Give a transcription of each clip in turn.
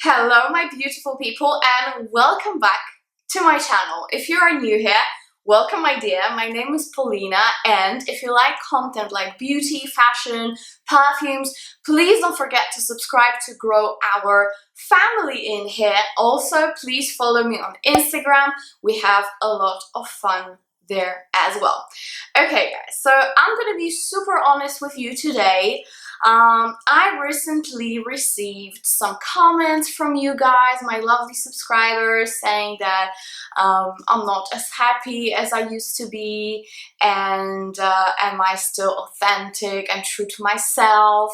Hello my beautiful people and welcome back to my channel. If you are new here, welcome my dear. My name is Paulina and if you like content like beauty, fashion, perfumes, please don't forget to subscribe to grow our family in here. Also, please follow me on Instagram. We have a lot of fun there as well. Okay guys, so I'm gonna be super honest with you today. I recently received some comments from you guys, my lovely subscribers, saying that I'm not as happy as I used to be, and am I still authentic and true to myself,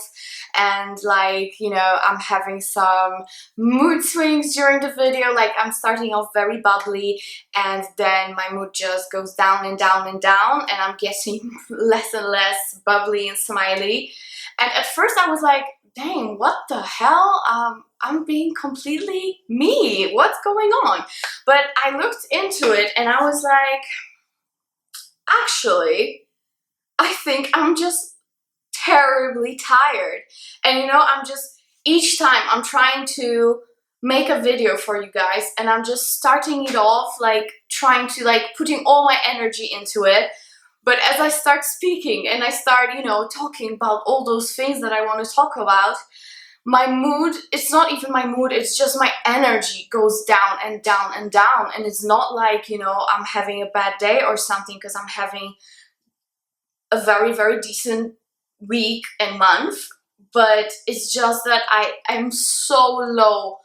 and like, you know, I'm having some mood swings during the video, like I'm starting off very bubbly and then my mood just goes down and down and down and I'm getting less and less bubbly and smiley. And at first I was like, dang, what the hell? I'm being completely me. What's going on? But I looked into it and I was like, actually, I think I'm just terribly tired. And you know, each time I'm trying to make a video for you guys and I'm just starting it off, like trying to putting all my energy into it. But as I start speaking and I start, you know, talking about all those things that I want to talk about, my mood, it's not even my mood, it's just my energy goes down and down and down. And it's not like, you know, I'm having a bad day or something, because I'm having a very, very decent week and month. But it's just that I'm so low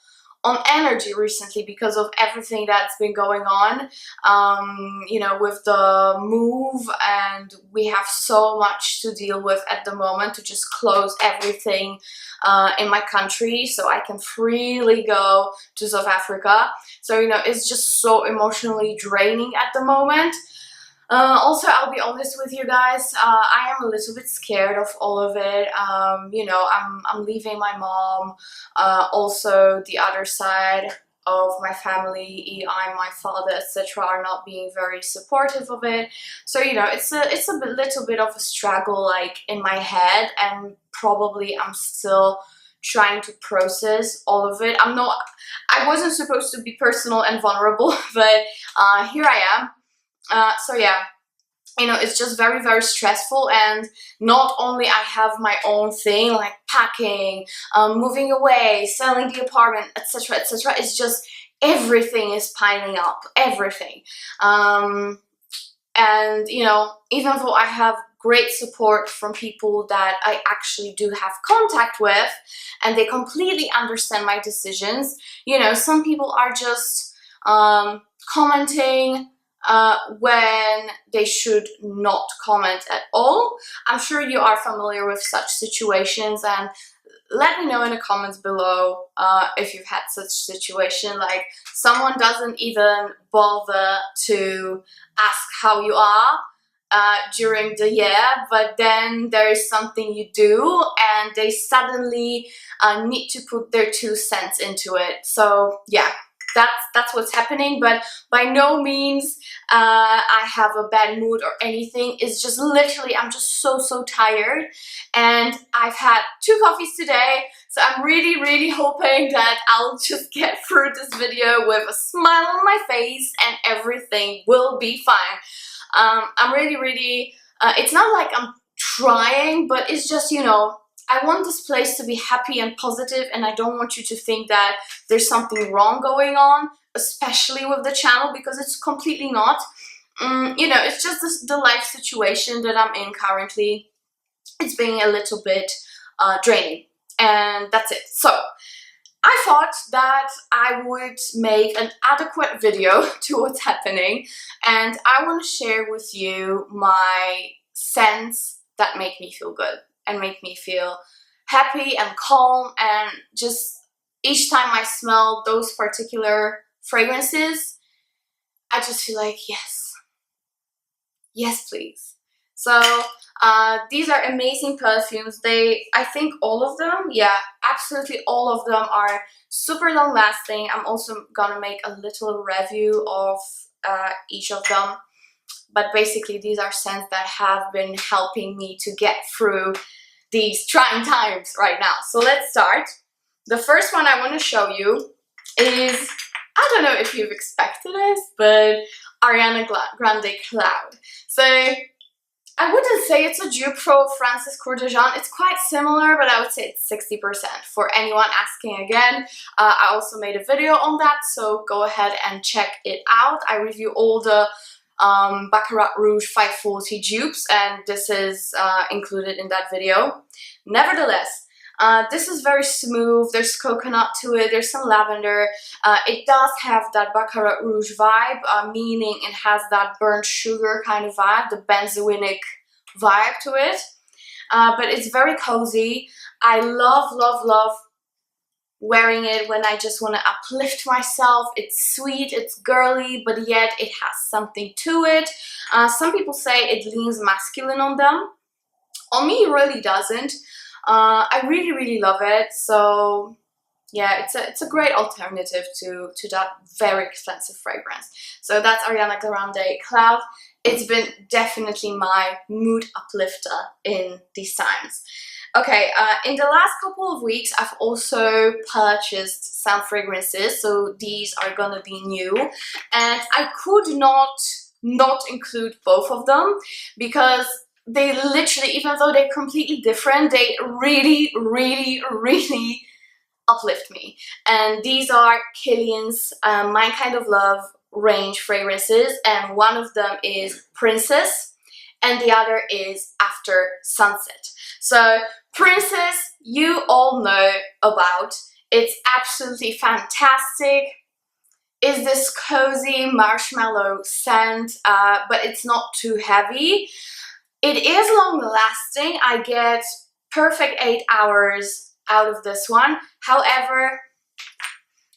on energy recently because of everything that's been going on, you know, with the move, and we have so much to deal with at the moment to just close everything in my country so I can freely go to South Africa. So, you know, it's just so emotionally draining at the moment. Also, I'll be honest with you guys, I am a little bit scared of all of it. You know, I'm leaving my mom, also the other side of my family, my father, etc., are not being very supportive of it. So, you know, it's a little bit of a struggle, like, in my head, and probably I'm still trying to process all of it. I wasn't supposed to be personal and vulnerable, but here I am. So yeah, you know, it's just very, very stressful, and not only I have my own thing like packing, moving away, selling the apartment, etc., etc. It's just everything is piling up, everything. And you know, even though I have great support from people that I actually do have contact with and they completely understand my decisions, you know, some people are just commenting when they should not comment at all. I'm sure you are familiar with such situations, and let me know in the comments below if you've had such situation, like someone doesn't even bother to ask how you are during the year, but then there is something you do and they suddenly need to put their 2 cents into it. So yeah, that's what's happening. But by no means I have a bad mood or anything. It's just literally I'm just so tired, and I've had 2 coffees today, so I'm really hoping that I'll just get through this video with a smile on my face and everything will be fine. I'm really it's not like I'm trying, but it's just, you know, I want this place to be happy and positive, and I don't want you to think that there's something wrong going on, especially with the channel, because it's completely not. You know, it's just the life situation that I'm in currently. It's being a little bit draining, and that's it. So I thought that I would make an adequate video to what's happening, and I want to share with you my scents that make me feel good and make me feel happy and calm, and just each time I smell those particular fragrances, I just feel like, yes please. So these are amazing perfumes. I think all of them, yeah, absolutely all of them are super long lasting. I'm also gonna make a little review of each of them, but basically these are scents that have been helping me to get through these trying times right now. So let's start. the first one I want to show you is, I don't know if you've expected this, but Ariana Grande Cloud. So I wouldn't say it's a dupe for Francis Courdejean. It's quite similar, but I would say it's 60% for anyone asking again. I also made a video on that, so go ahead and check it out. I review all the Baccarat Rouge 540 dupes, and this is included in that video. Nevertheless, this is very smooth. There's coconut to it, there's some lavender. It does have that Baccarat Rouge vibe, meaning it has that burnt sugar kind of vibe, the benzoinic vibe to it. But it's very cozy. I love, love, love wearing it when I just want to uplift myself. It's sweet, it's girly, but yet it has something to it. Some people say it leans masculine on them. On me, it really doesn't. I really, really love it. So yeah, it's a great alternative to that very expensive fragrance. So that's Ariana Grande Cloud. It's been definitely my mood uplifter in these times. Okay, in the last couple of weeks, I've also purchased some fragrances, so these are gonna be new, and I could not include both of them because they literally, even though they're completely different, they really, really, really uplift me. And these are Kilian's My Kind of Love range fragrances, and one of them is Princess and the other is After Sunset. So Princess, you all know about. It's absolutely fantastic. It's this cozy marshmallow scent, but it's not too heavy. It is long lasting. I get perfect 8 hours out of this one. However,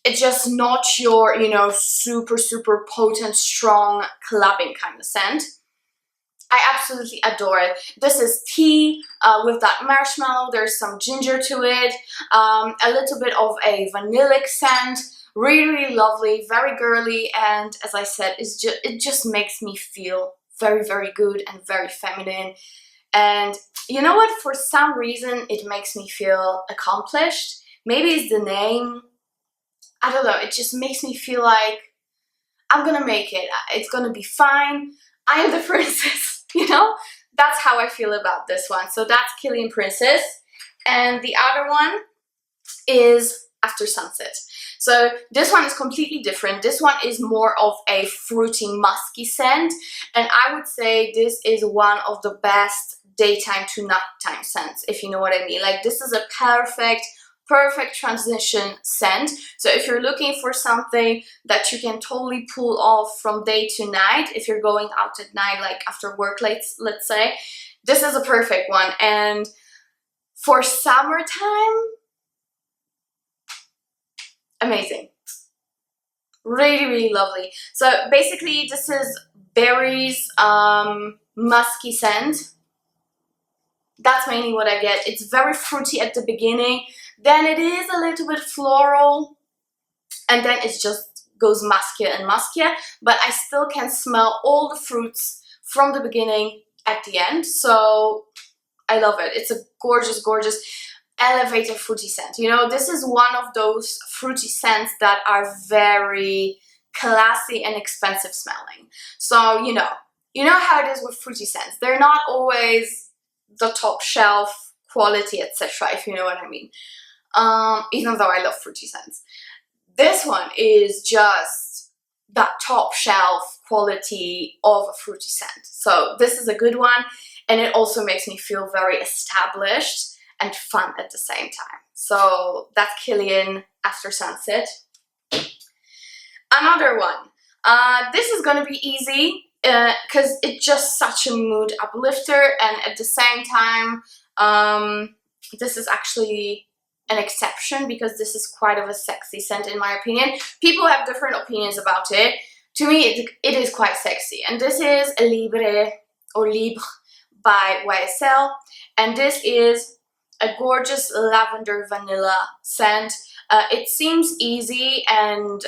it's just not your, you know, super, super potent, strong clubbing kind of scent. I absolutely adore it. This is tea with that marshmallow. There's some ginger to it, a little bit of a vanillic scent. Really, really lovely, very girly, and as I said, it just makes me feel very, very good and very feminine. And you know what? For some reason, it makes me feel accomplished. Maybe it's the name. I don't know. It just makes me feel like I'm gonna make it. It's gonna be fine. I am the princess, you know? That's how I feel about this one. So that's Kilian Princess. And the other one is After Sunset. So this one is completely different. This one is more of a fruity, musky scent. And I would say this is one of the best daytime to nighttime scents, if you know what I mean. Like, this is a perfect transition scent. So if you're looking for something that you can totally pull off from day to night, if you're going out at night, like after work, let's say, this is a perfect one. And for summertime, amazing. Really, really lovely. So basically, this is berries, musky scent. That's mainly what I get. It's very fruity at the beginning, then it is a little bit floral, and then it just goes muskier and muskier, but I still can smell all the fruits from the beginning at the end. So I love it. It's a gorgeous, gorgeous elevated fruity scent. You know, this is one of those fruity scents that are very classy and expensive smelling. So you know how it is with fruity scents. They're not always the top shelf quality, etc., if you know what I mean. Even though I love fruity scents, this one is just that top shelf quality of a fruity scent. So this is a good one, and it also makes me feel very established and fun at the same time. So that's Kilian After Sunset. Another one. This is gonna be easy because it's just such a mood uplifter, and at the same time, this is actually an exception because this is quite of a sexy scent in my opinion. People have different opinions about it. To me, it is quite sexy, and this is Libre or Libre by YSL, and this is a gorgeous lavender vanilla scent. It seems easy and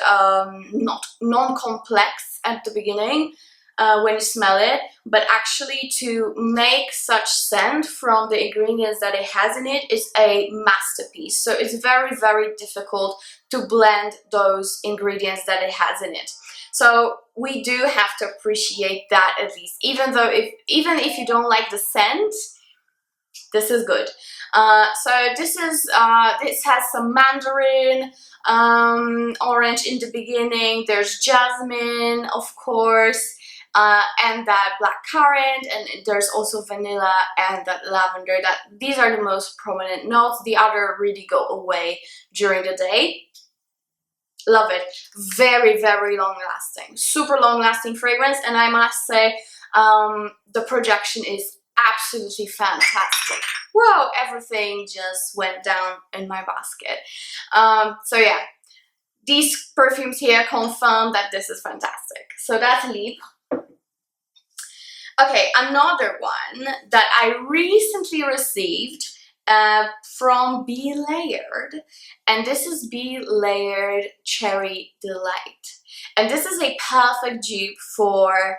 not non-complex at the beginning, when you smell it, but actually to make such scent from the ingredients that it has in it is a masterpiece. So it's very, very difficult to blend those ingredients that it has in it. So we do have to appreciate that at least, even if you don't like the scent, this is good. So this has some mandarin, orange in the beginning. There's jasmine, of course, and that black currant, and there's also vanilla and that lavender. These are the most prominent notes. The other really go away during the day. Love it. Very, very long lasting, super long lasting fragrance, and I must say the projection is absolutely fantastic. Whoa, everything just went down in my basket. So yeah, these perfumes here confirm that this is fantastic. So that's Libre. Okay, another one that I recently received from Be Layered, and this is Be Layered Cherry Delight, and this is a perfect dupe for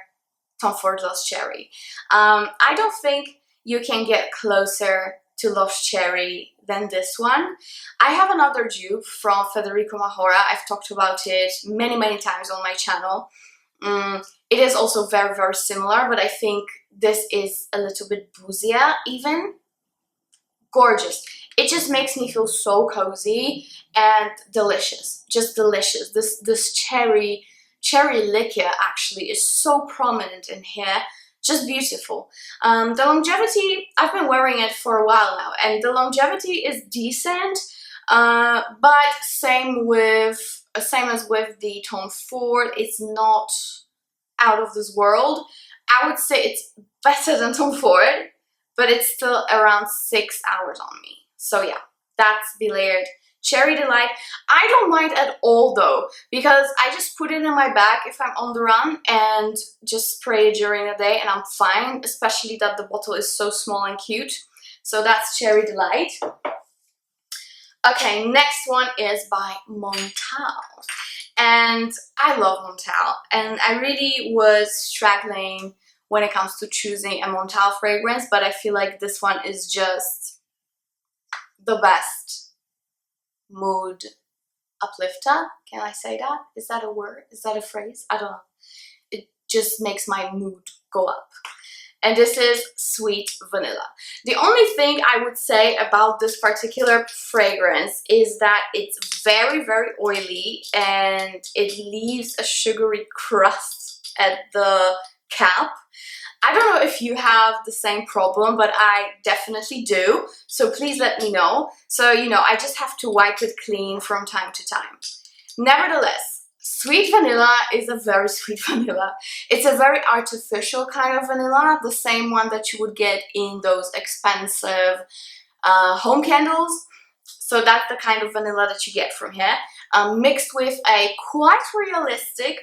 Tom Ford Lost Cherry. I don't think you can get closer to Lost Cherry than this one. I have another dupe from Federico Majora. I've talked about it many, many times on my channel. It is also very, very similar, but I think this is a little bit boozier even. Gorgeous. It just makes me feel so cozy and delicious. Just delicious. This cherry liquor actually is so prominent in here. Just beautiful. The longevity, I've been wearing it for a while now, and the longevity is decent, but same as with the Tom Ford, it's not out of this world. I would say it's better than Tom Ford, but it's still around 6 hours on me. So yeah, that's Be Layered Cherry Delight. I don't mind at all though, because I just put it in my bag if I'm on the run and just spray it during the day and I'm fine, especially that the bottle is so small and cute. So that's Cherry Delight. Okay, next one is by Montale. And I love Montale, and I really was struggling when it comes to choosing a Montale fragrance, but I feel like this one is just the best mood uplifter. Can I say that? Is that a word? Is that a phrase? I don't know. It just makes my mood go up. And this is Sweet Vanilla. The only thing I would say about this particular fragrance is that it's very, very oily and it leaves a sugary crust at the cap. I don't know if you have the same problem, but I definitely do. So please let me know. So, you know, I just have to wipe it clean from time to time. Nevertheless, Sweet Vanilla is a very sweet vanilla. It's a very artificial kind of vanilla, the same one that you would get in those expensive home candles. So that's the kind of vanilla that you get from here, mixed with a quite realistic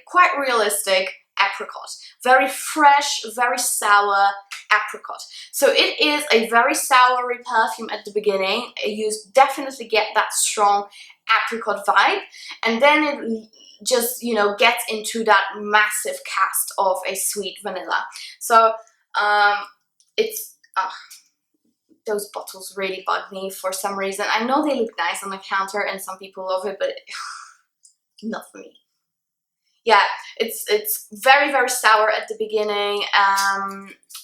apricot. Very fresh, very sour apricot. So it is a very soury perfume at the beginning. You definitely get that strong apricot vibe, and then it just, you know, gets into that massive cast of a sweet vanilla. So it's those bottles really bug me for some reason. I know they look nice on the counter and some people love it, but not for me. Yeah, it's very, very sour at the beginning,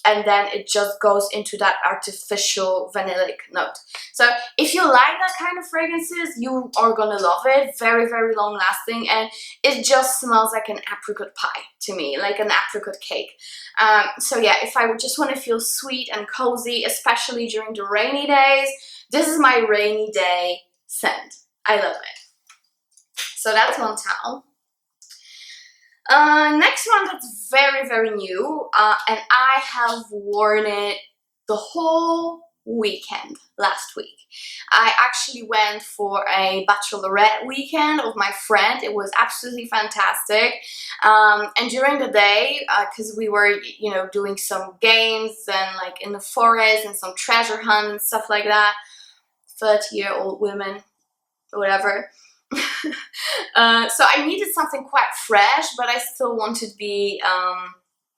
and then it just goes into that artificial vanillic note. So if you like that kind of fragrances, you are gonna love it. Very, very long lasting, and it just smells like an apricot pie to me, like an apricot cake. So yeah, if I would just want to feel sweet and cozy, especially during the rainy days, this is my rainy day scent. I love it. So that's Montale. Next one that's very, very new, and I have worn it the whole weekend last week. I actually went for a bachelorette weekend of my friend. It was absolutely fantastic. And during the day, because we were, you know, doing some games and like in the forest and some treasure hunt and stuff like that, 30-year-old women or whatever. So I needed something quite fresh, but I still wanted to be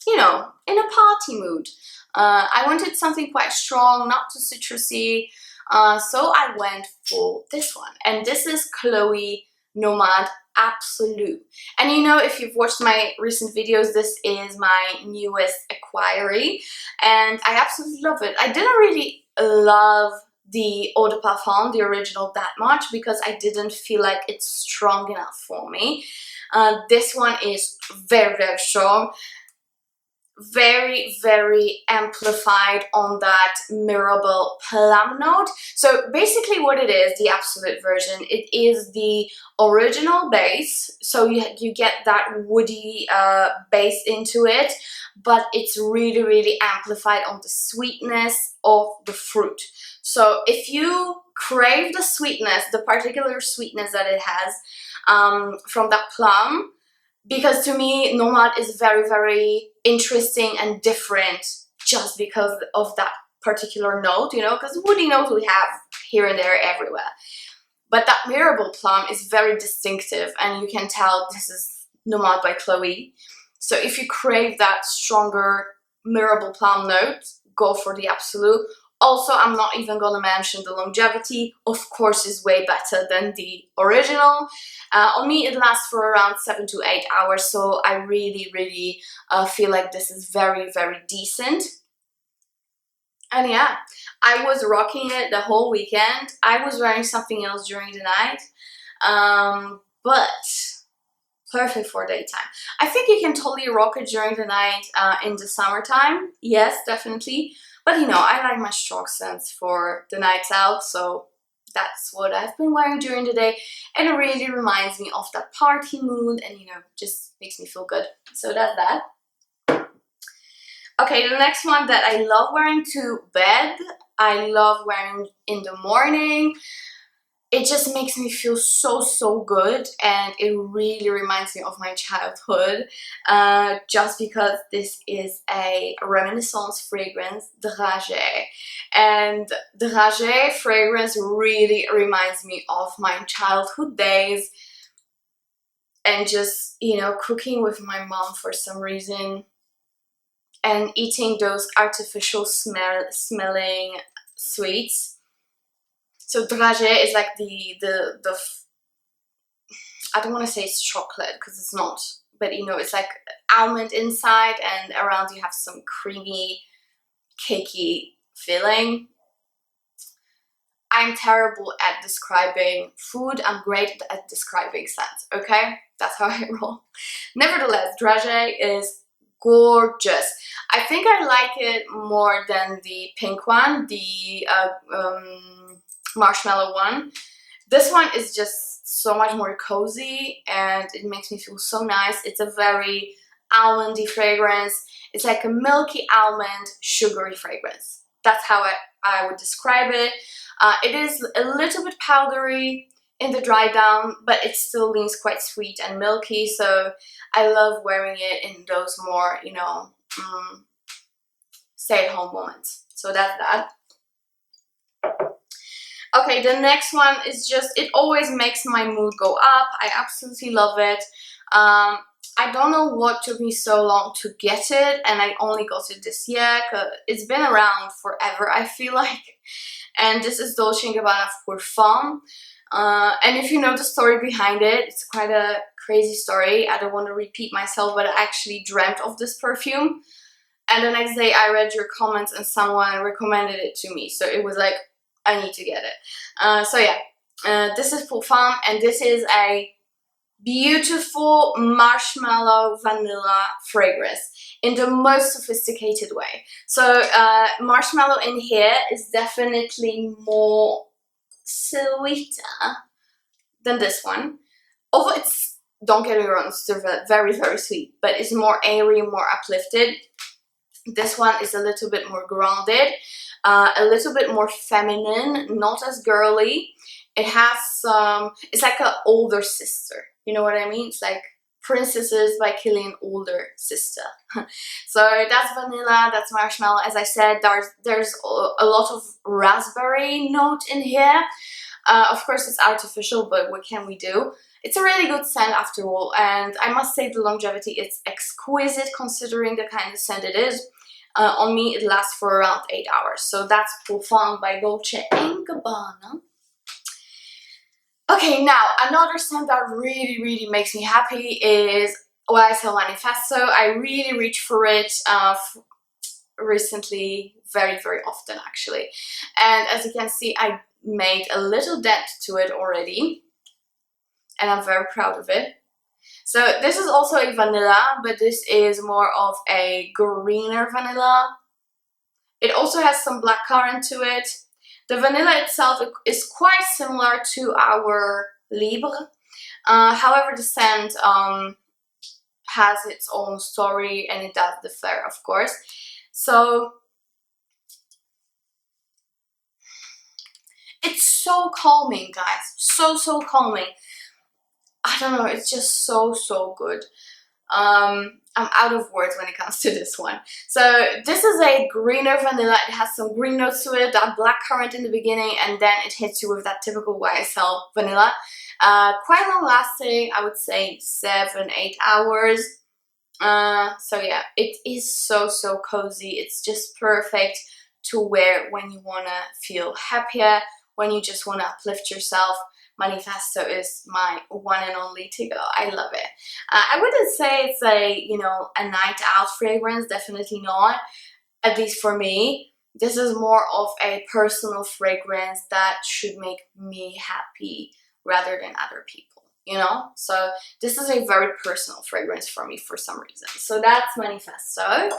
you know, in a party mood. I wanted something quite strong, not too citrusy, so I went for this one. And this is Chloe Nomad Absolute. And you know, if you've watched my recent videos, this is my newest acquiry, and I absolutely love it. I didn't really love the Eau de Parfum, the original, that much because I didn't feel like it's strong enough for me. This one is very, very strong. Very, very amplified on that Mirabelle plum note. So basically what it is, the Absolute version, it is the original base. So you get that woody base into it, but it's really, really amplified on the sweetness of the fruit. So if you crave the sweetness, the particular sweetness that it has from that plum, because to me, Nomad is very, very interesting and different just because of that particular note, you know, because woody notes we have here and there everywhere. But that Mirabelle plum is very distinctive, and you can tell this is Nomad by Chloe. So if you crave that stronger Mirabelle plum note, go for the Absolute. Also, I'm not even going to mention the longevity. Of course, is way better than the original. On me, it lasts for around 7 to 8 hours, so I really, really feel like this is very, very decent. And yeah, I was rocking it the whole weekend. I was wearing something else during the night, but perfect for daytime. I think you can totally rock it during the night in the summertime. Yes, definitely. But you know, I like my strong scents for the nights out, so that's what I've been wearing during the day, and it really reminds me of that party mood, and you know, just makes me feel good. So that's that. Okay, the next one that I love wearing to bed, I love wearing in the morning. It just makes me feel so, so good, and it really reminds me of my childhood, just because this is a Reminiscence fragrance, Gragee. And the Gragee fragrance really reminds me of my childhood days, and just, you know, cooking with my mom for some reason, and eating those artificial smelling sweets. So Dragee is like the I don't want to say it's chocolate because it's not, but you know, it's like almond inside, and around you have some creamy, cakey filling. I'm terrible at describing food. I'm great at describing scents, okay? That's how I roll. Nevertheless, Dragee is gorgeous. I think I like it more than the pink one, the marshmallow one. This one is just so much more cozy, and it makes me feel so nice. It's a very almondy fragrance. It's like a milky almond, sugary fragrance. That's how I would describe it. It is a little bit powdery in the dry down, but it still leans quite sweet and milky, so I love wearing it in those more, you know, stay-at-home moments. So that's that. Okay, the next one is just, it always makes my mood go up. I absolutely love it. I don't know what took me so long to get it, and I only got it this year, because it's been around forever, I feel like. And this is Dolce & Gabbana Perfume. And if you know the story behind it, it's quite a crazy story. I don't want to repeat myself, but I actually dreamt of this perfume. And the next day I read your comments and someone recommended it to me. So it was like, I need to get it. So yeah, this is Perfume, and this is a beautiful marshmallow vanilla fragrance in the most sophisticated way. So marshmallow in here is definitely more sweeter than this one. Although it's, don't get me wrong, it's still very, very sweet, but it's more airy, more uplifted. This one is a little bit more grounded, a little bit more feminine, not as girly. It has some, it's like an older sister, you know what I mean? It's like Princesses by Kilian, older sister. So that's vanilla, that's marshmallow. As I said, there's a lot of raspberry note in here. Of course it's artificial, but what can we do? It's a really good scent after all, and I must say the longevity is exquisite considering the kind of scent it is. On me it lasts for around 8 hours, so that's Perfume by Dolce & Gabbana. Okay, now another scent that really makes me happy is YSL Manifesto. I really reach for it recently, very often actually, and as you can see I made a little dent to it already and I'm very proud of it. So this is also a vanilla, but this is more of a greener vanilla. It also has some blackcurrant to it. The vanilla itself is quite similar to our Libre. However, the scent has its own story and it does differ, of course. So it's so calming, guys. So calming. I don't know, it's just so good. I'm out of words when it comes to this one. So this is a greener vanilla. It has some green notes to it, that blackcurrant in the beginning, and then it hits you with that typical YSL vanilla. Quite long lasting, I would say 7-8 hours. So yeah, it is so cozy. It's just perfect to wear when you wanna feel happier, when you just wanna uplift yourself. Manifesto is my one and only to go. I love it. I wouldn't say it's a, you know, a night out fragrance, definitely not, at least for me. This is more of a personal fragrance that should make me happy rather than other people, you know? So this is a very personal fragrance for me for some reason. So that's Manifesto.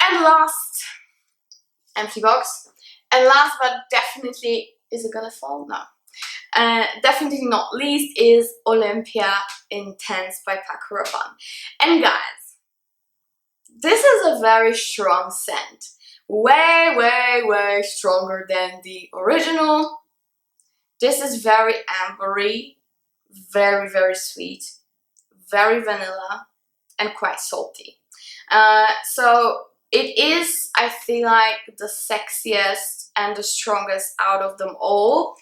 And last, empty box. And last but definitely, is it gonna fall? No. Definitely not least is Olympia Intense by Paco Rabanne. And guys, this is a very strong scent. Way stronger than the original. This is very ambery, very sweet, very vanilla, and quite salty. So it is, I feel like, the sexiest and the strongest out of them all.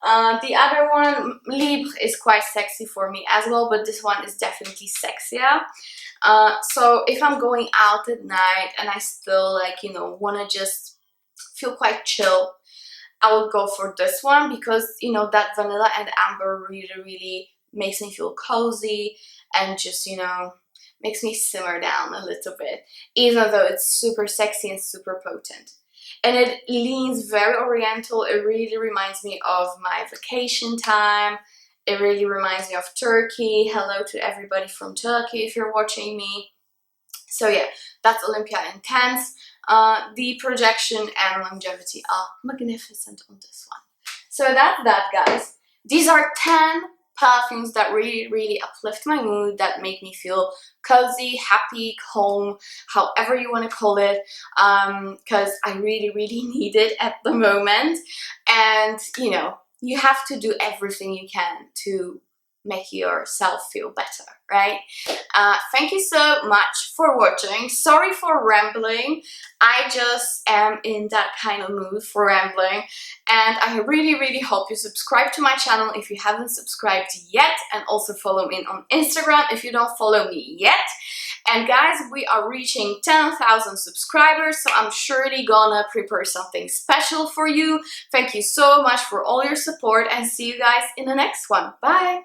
The other one, Libre, is quite sexy for me as well, but this one is definitely sexier. So if I'm going out at night and I still, like, you know, want to just feel quite chill, I would go for this one because, you know, that vanilla and amber really makes me feel cozy and just, you know, makes me simmer down a little bit, even though it's super sexy and super potent. And it leans very oriental. It really reminds me of my vacation time. It really reminds me of Turkey. Hello to everybody from Turkey if you're watching me. So yeah, that's Olympia Intense. The projection and longevity are magnificent on this one. So that's that, guys. These are 10 perfumes that really uplift my mood, that make me feel cozy, happy, calm, however you want to call it, because I really need it at the moment. And you know, you have to do everything you can to make yourself feel better, right? Thank you so much for watching. Sorry for rambling. I just am in that kind of mood for rambling, and I really hope you subscribe to my channel if you haven't subscribed yet, and also follow me on Instagram if you don't follow me yet. And guys, we are reaching 10,000 subscribers, so I'm surely gonna prepare something special for you. Thank you so much for all your support, and see you guys in the next one. Bye!